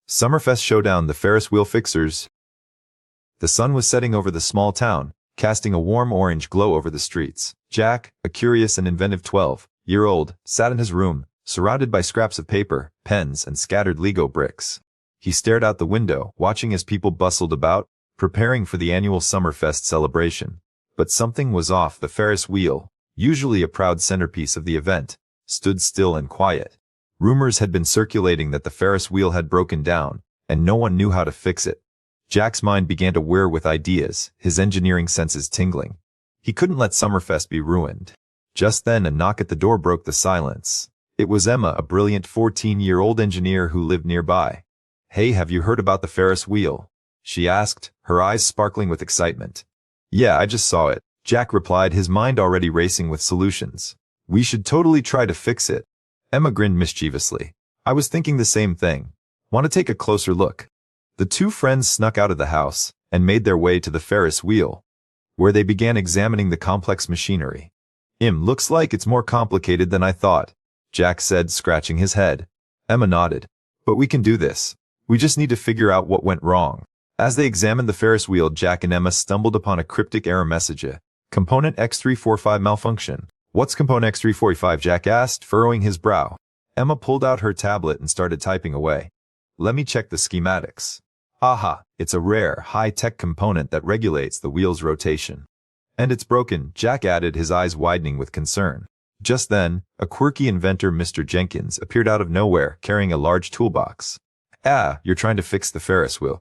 SummerFest Showdown, the Ferris wheel fixers. The sun was setting over the small town, casting a warm orange glow over the streets. Jack, a curious and inventive 12-year-old, sat in his room, surrounded by scraps of paper, pens, and scattered Lego bricks. He stared out the window, watching as people bustled about, preparing for the annual SummerFest celebration. But something was off. The Ferris wheel, usually a proud centerpiece of the event, stood still and quiet. Rumors had been circulating that the Ferris wheel had broken down, and no one knew how to fix it. Jack's mind began to whir with ideas, his engineering senses tingling. He couldn't let SummerFest be ruined. Just then a knock at the door broke the silence. It was Emma, a brilliant 14-year-old engineer who lived nearby. "Hey, have you heard about the Ferris wheel?" she asked, her eyes sparkling with excitement. "Yeah, I just saw it," Jack replied, his mind already racing with solutions. "We should totally try to fix it." Emma grinned mischievously. "I was thinking the same thing. Want to take a closer look?" The two friends snuck out of the house and made their way to the Ferris wheel, where they began examining the complex machinery. Looks like it's more complicated than I thought," Jack said, scratching his head. Emma nodded. "But we can do this. We just need to figure out what went wrong." As they examined the Ferris wheel, Jack and Emma stumbled upon a cryptic error message. Component X345 malfunction. "What's Component X345? Jack asked, furrowing his brow. Emma pulled out her tablet and started typing away. "Let me check the schematics." "Aha, it's a rare, high-tech component that regulates the wheel's rotation." "And it's broken," Jack added, his eyes widening with concern. Just then, a quirky inventor, Mr. Jenkins, appeared out of nowhere, carrying a large toolbox. "Ah, you're trying to fix the Ferris wheel.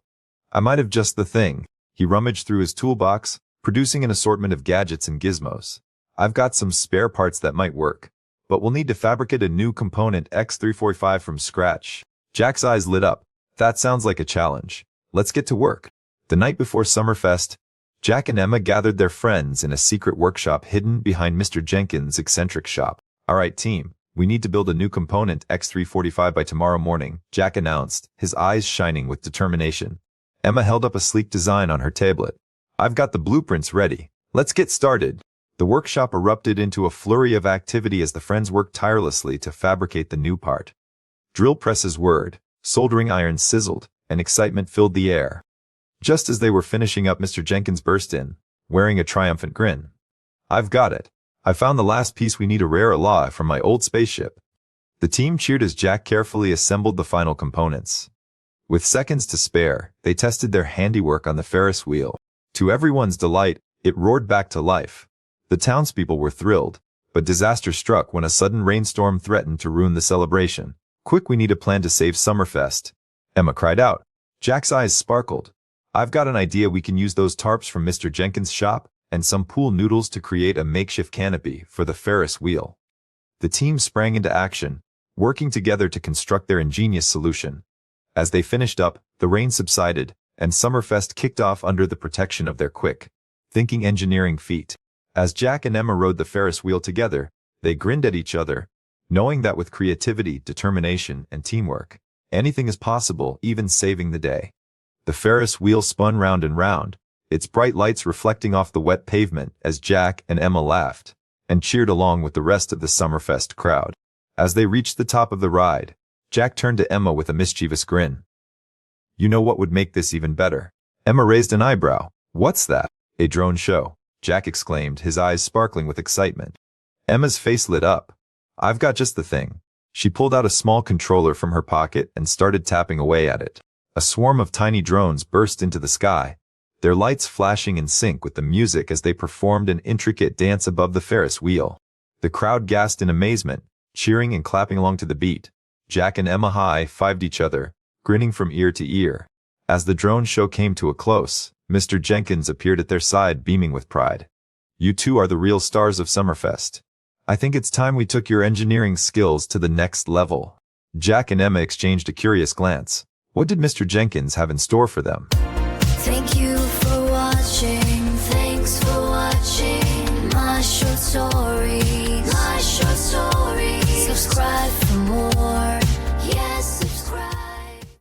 I might have just the thing." He rummaged through his toolbox, producing an assortment of gadgets and gizmos. "I've got some spare parts that might work, but we'll need to fabricate a new component X345 from scratch." Jack's eyes lit up. "That sounds like a challenge. Let's get to work." The night before SummerFest, Jack and Emma gathered their friends in a secret workshop hidden behind Mr. Jenkins' eccentric shop. "All right, team, we need to build a new component X345 by tomorrow morning," Jack announced, his eyes shining with determination. Emma held up a sleek design on her tablet. "I've got the blueprints ready. Let's get started." The workshop erupted into a flurry of activity as the friends worked tirelessly to fabricate the new part. Drill presses whirred, soldering irons sizzled, and excitement filled the air. Just as they were finishing up, Mr. Jenkins burst in, wearing a triumphant grin. "I've got it. I found the last piece we need, a rare ally from my old spaceship." The team cheered as Jack carefully assembled the final components. With seconds to spare, they tested their handiwork on the Ferris wheel. To everyone's delight, it roared back to life. The townspeople were thrilled, but disaster struck when a sudden rainstorm threatened to ruin the celebration. "Quick, we need a plan to save SummerFest," Emma cried out. Jack's eyes sparkled. "I've got an idea. We can use those tarps from Mr. Jenkins' shop and some pool noodles to create a makeshift canopy for the Ferris wheel." The team sprang into action, working together to construct their ingenious solution. As they finished up, the rain subsided, and SummerFest kicked off under the protection of their quick-thinking engineering feat. As Jack and Emma rode the Ferris wheel together, they grinned at each other, knowing that with creativity, determination, and teamwork, anything is possible, even saving the day. The Ferris wheel spun round and round, its bright lights reflecting off the wet pavement as Jack and Emma laughed and cheered along with the rest of the SummerFest crowd. As they reached the top of the ride, Jack turned to Emma with a mischievous grin. "You know what would make this even better?" Emma raised an eyebrow. "What's that?" "A drone show," Jack exclaimed, his eyes sparkling with excitement. Emma's face lit up. "I've got just the thing." She pulled out a small controller from her pocket and started tapping away at it. A swarm of tiny drones burst into the sky, their lights flashing in sync with the music as they performed an intricate dance above the Ferris wheel. The crowd gasped in amazement, cheering and clapping along to the beat. Jack and Emma high-fived each other, grinning from ear to ear. As the drone show came to a close, Mr. Jenkins appeared at their side, beaming with pride. "You two are the real stars of SummerFest. I think it's time we took your engineering skills to the next level." Jack and Emma exchanged a curious glance. What did Mr. Jenkins have in store for them? Thank you for watching.